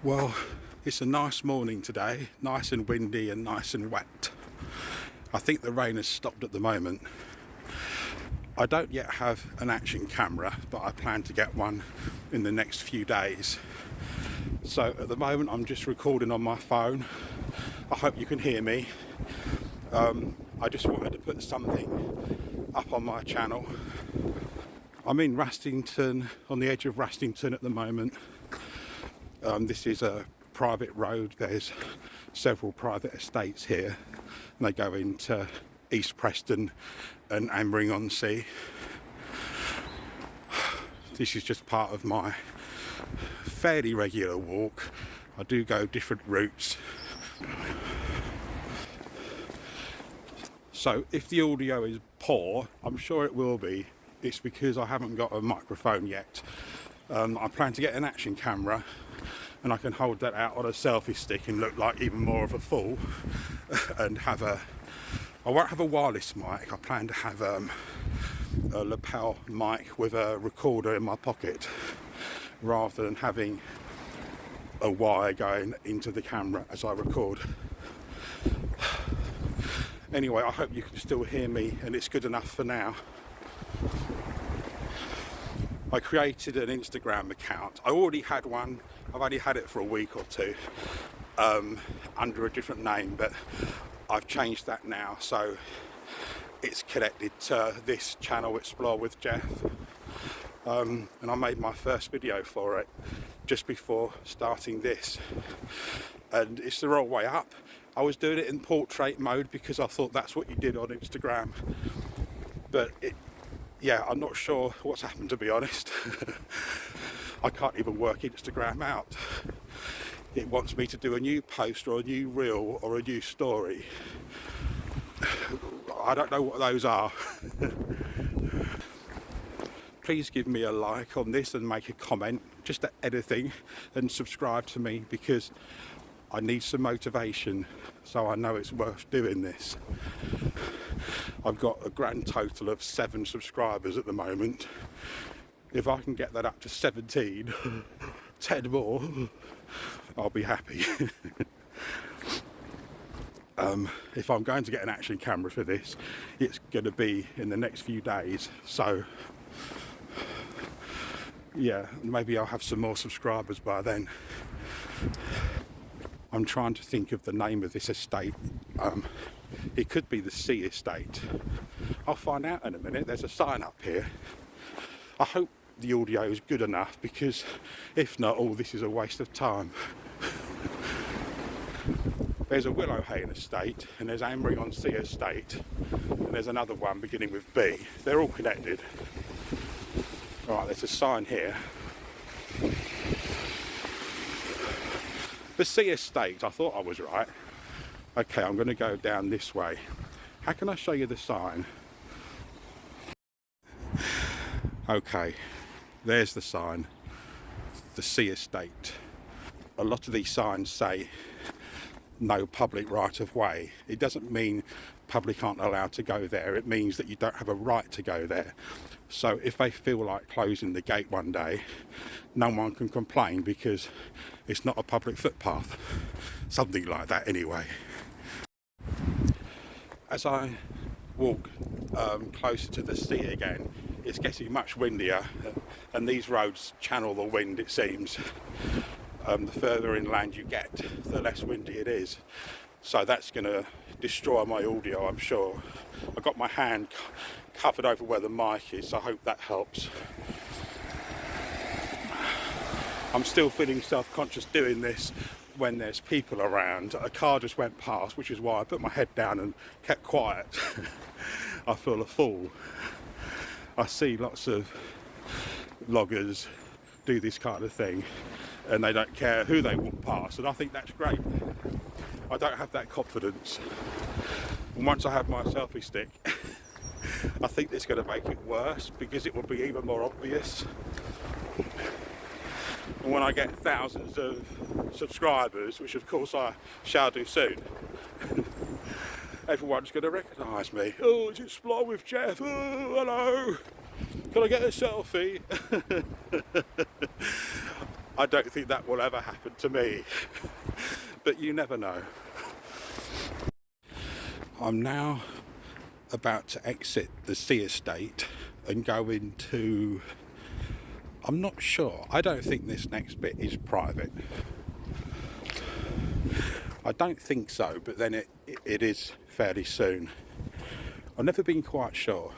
Well, it's a nice morning today, nice and windy and nice and wet. I think the rain has stopped at the moment. I don't yet have an action camera, but I plan to get one in the next few days. So at the moment I'm just recording on my phone. I hope you can hear me. I just wanted to put something up on my channel. I'm in Rustington, on the edge of Rustington at the moment. This is a private road. There's several private estates here, and they go into East Preston and Angmering-on-Sea. This is just part of my fairly regular walk. I do go different routes. So if the audio is poor, I'm sure it will be. It's because I haven't got a microphone yet. I plan to get an action camera, and I can hold that out on a selfie stick and look like even more of a fool. And I won't have a wireless mic. I plan to have a lapel mic with a recorder in my pocket, rather than having a wire going into the camera as I record. Anyway, I hope you can still hear me and it's good enough for now. I created an Instagram account. I already had one. I've only had it for a week or two, under a different name, but I've changed that now, so it's connected to this channel, Explore with Geoff. And I made my first video for it just before starting this, and it's the wrong way up. I was doing it in portrait mode because I thought that's what you did on Instagram, but yeah, I'm not sure what's happened, to be honest. I can't even work Instagram out. It wants me to do a new post or a new reel or a new story. I don't know what those are. Please give me a like on this and make a comment, just anything, and subscribe to me, because I need some motivation so I know it's worth doing this. I've got a grand total of 7 subscribers at the moment. If I can get that up to 17, 10 more, I'll be happy. If I'm going to get an action camera for this, it's going to be in the next few days. So yeah, maybe I'll have some more subscribers by then. I'm trying to think of the name of this estate. It could be the Sea Estate. I'll find out in a minute. There's a sign up here. I hope the audio is good enough, because if not, all this is a waste of time. There's a Willow Hayne estate, and there's Angmering-on-Sea estate, and there's another one beginning with B. They're all connected. Right, there's a sign here. The Sea Estate, I thought I was right. Okay, I'm going to go down this way. How can I show you the sign? Okay, there's the sign. The Sea Estate. A lot of these signs say no public right of way. It doesn't mean public aren't allowed to go there. It means that you don't have a right to go there. So if they feel like closing the gate one day, no one can complain because it's not a public footpath. Something like that anyway. As I walk closer to the sea again, it's getting much windier, and these roads channel the wind, it seems. The further inland you get, the less windy it is. So that's going to destroy my audio, I'm sure. I've got my hand covered over where the mic is, so I hope that helps. I'm still feeling self-conscious doing this when there's people around. A car just went past, which is why I put my head down and kept quiet. I feel a fool. I see lots of vloggers do this kind of thing, and they don't care who they walk past, and I think that's great. I don't have that confidence. And once I have my selfie stick, I think it's going to make it worse, because it will be even more obvious. And when I get thousands of subscribers, which of course I shall do soon, everyone's going to recognise me. Oh, it's Explore with Geoff. Oh, hello. Can I get a selfie? I don't think that will ever happen to me, but you never know. I'm now about to exit the sea estate and go into, I'm not sure, I don't think this next bit is private. I don't think so, but then it is fairly soon. I've never been quite sure.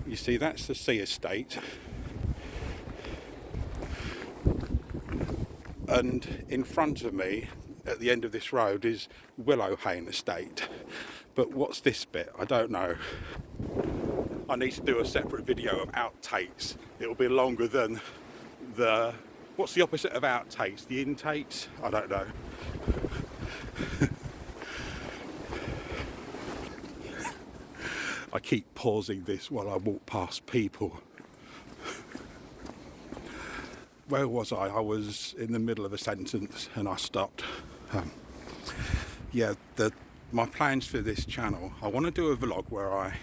You see, that's the sea estate, and in front of me at the end of this road is Willowhain Estate. But what's this bit? I don't know. I need to do a separate video of outtakes. It'll be longer than the... What's the opposite of outtakes? The intakes? I don't know. I keep pausing this while I walk past people. Where was I? I was in the middle of a sentence and I stopped. My plans for this channel, I want to do a vlog where I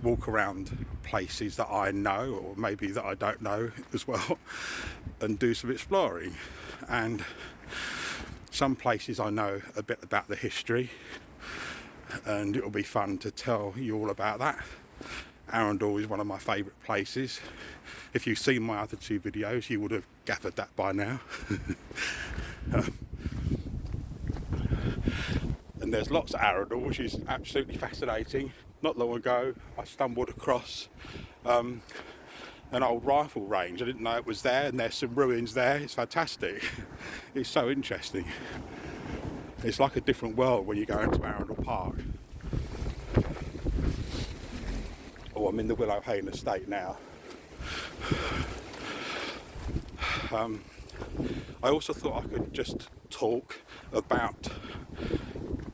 walk around places that I know, or maybe that I don't know as well, and do some exploring. And some places I know a bit about the history, and it'll be fun to tell you all about that. Arundel is one of my favourite places. If you've seen my other two videos, you would have gathered that by now. And there's lots of Arundel, which is absolutely fascinating. Not long ago, I stumbled across an old rifle range. I didn't know it was there, and there's some ruins there. It's fantastic. It's so interesting. It's like a different world when you go into Arundel Park. Oh, I'm in the Willowhain Estate now. I also thought I could just talk about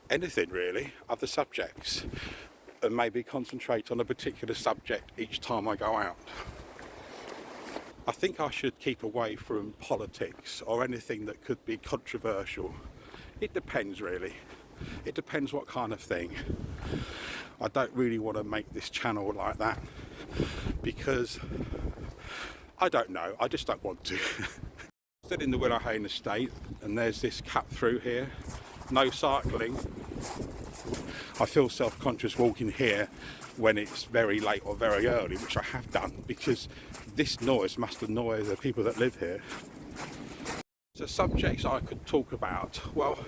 anything really, other subjects, and maybe concentrate on a particular subject each time I go out. I think I should keep away from politics or anything that could be controversial. It depends really. It depends what kind of thing. I don't really want to make this channel like that because I don't know, I just don't want to. Stood in the Willowhain Estate and there's this cut through here. No cycling. I feel self-conscious walking here when it's very late or very early, which I have done because this noise must annoy the people that live here. So subjects I could talk about, well,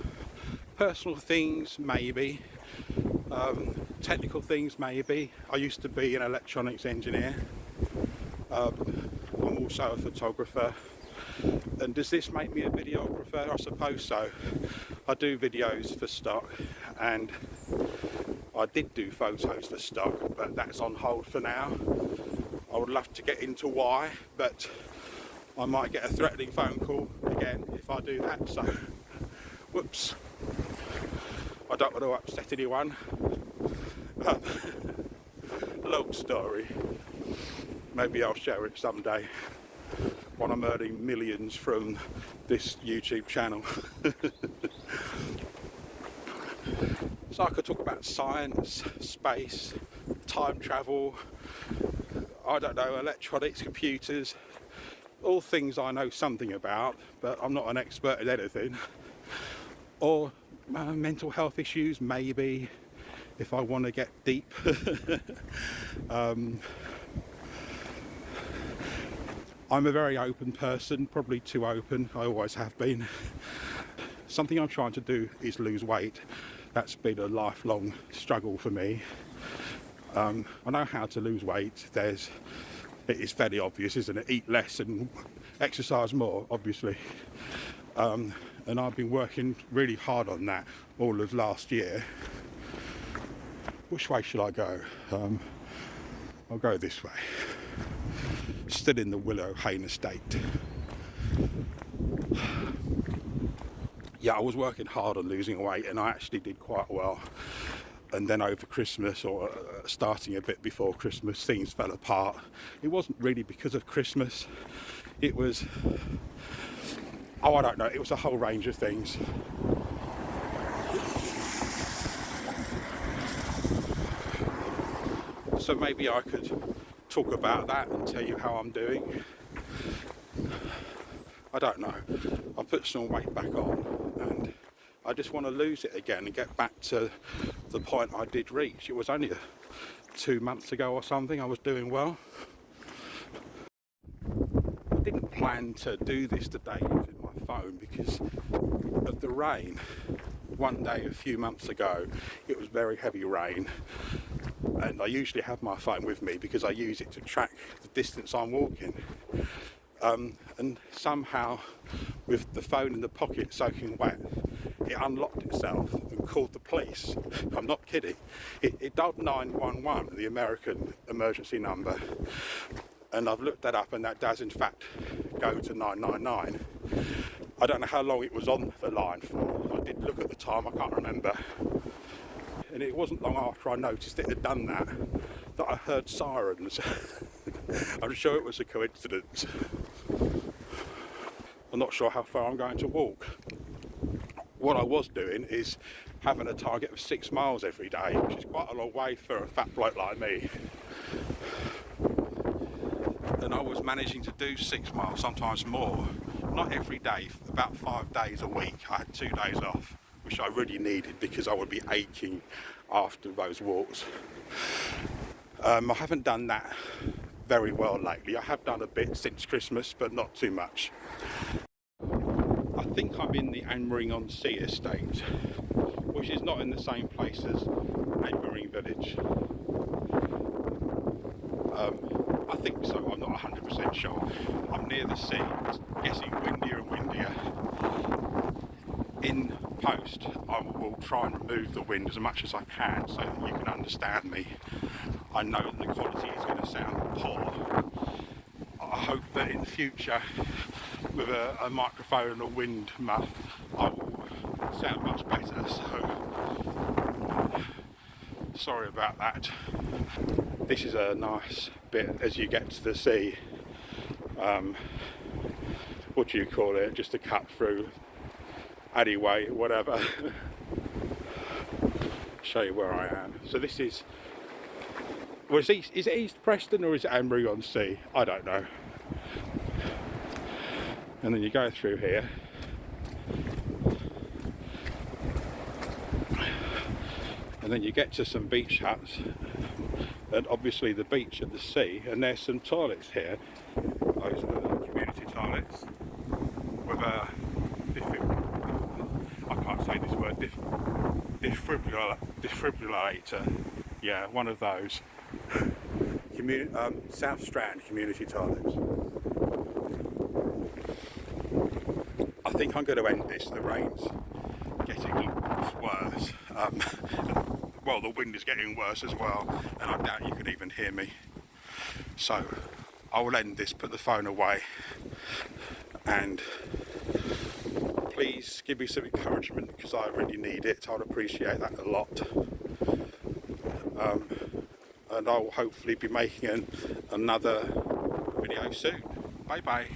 personal things maybe, technical things maybe. I used to be an electronics engineer. I'm also a photographer. And does this make me a videographer? I suppose so. I do videos for stock, and I did do photos for stock, but that's on hold for now. I would love to get into why, but I might get a threatening phone call again if I do that, so whoops. I don't want to upset anyone. Long story. Maybe I'll share it someday when I'm earning millions from this YouTube channel. So I could talk about science, space, time travel, I don't know, electronics, computers, all things I know something about, but I'm not an expert in anything. Or mental health issues, maybe, if I want to get deep. I'm a very open person, probably too open, I always have been. Something I'm trying to do is lose weight. That's been a lifelong struggle for me. I know how to lose weight. It is fairly obvious, isn't it? Eat less and exercise more, obviously. And I've been working really hard on that all of last year. Which way should I go? I'll go this way. Still in the Willowhain Estate. Yeah, I was working hard on losing weight and I actually did quite well. And then over Christmas, or starting a bit before Christmas, things fell apart. It wasn't really because of Christmas. It was, I don't know, it was a whole range of things. So maybe I could talk about that and tell you how I'm doing. I don't know. I put some weight back on and I just want to lose it again and get back to the point I did reach. It was only 2 months ago or something I was doing well. I didn't plan to do this today using my phone because of the rain. One day a few months ago it was very heavy rain, and I usually have my phone with me because I use it to track the distance I'm walking. And somehow, with the phone in the pocket soaking wet, it unlocked itself and called the police. I'm not kidding. It dialed 911, the American emergency number, and I've looked that up, and that does in fact go to 999. I don't know how long it was on the line for. I did look at the time, I can't remember. And it wasn't long after I noticed it had done that I heard sirens. I'm sure it was a coincidence. I'm not sure how far I'm going to walk. What I was doing is having a target of 6 miles every day, which is quite a long way for a fat bloke like me. And I was managing to do 6 miles, sometimes more. Not every day, about 5 days a week. I had 2 days off, which I really needed because I would be aching after those walks. I haven't done that very well lately. I have done a bit since Christmas, but not too much. I think I'm in the Angmering-on-Sea estate, which is not in the same place as Angmering village. I think so, I'm not 100% sure. I'm near the sea, it's getting windier and windier. In post, I will try and remove the wind as much as I can so that you can understand me. I know that the quality is going to sound poor. I hope that in the future, with a microphone and a wind muff, I will sound much better, so sorry about that. This is a nice bit as you get to the sea. What do you call it? Just a cut through, alleyway, whatever. Show you where I am. So this is, well, is it East Preston or is it Angmering-on-Sea? I don't know. And then you go through here. And then you get to some beach huts. And obviously the beach and the sea. And there's some toilets here. Those are the community toilets. With a, I can't say this word, defibrillator. Yeah, one of those. South Strand community toilets. I think I'm going to end this. The rain's getting worse. Well, the wind is getting worse as well, and I doubt you can even hear me. So I will end this, put the phone away, and please give me some encouragement because I really need it. I would appreciate that a lot. And I will hopefully be making another video soon. Bye bye.